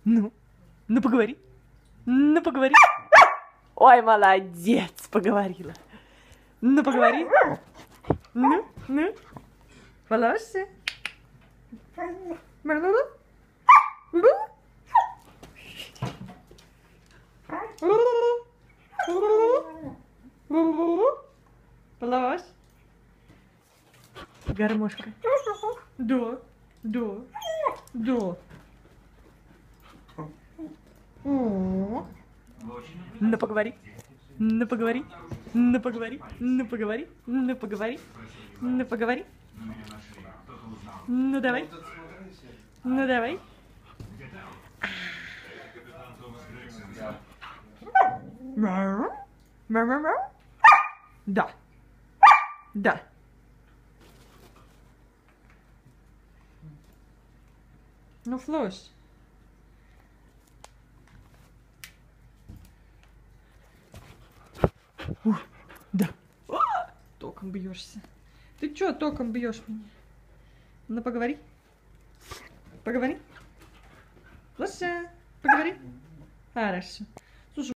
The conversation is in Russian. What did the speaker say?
Ну, ну поговори. Ну поговори. Ой, молодец, поговорила. Ну поговори. Ну. Волосы. Полось. Гармошка. Да. Ну поговори. Ну поговори. Ну поговори. Ну поговори. Ну поговори. Ну поговори. Ну давай. Ну давай. Да. Да. Ну, Флош. Да. Током бьешься. Ты чё током бьешь меня? Ну, поговори. Поговори. Лоша, поговори. Хорошо.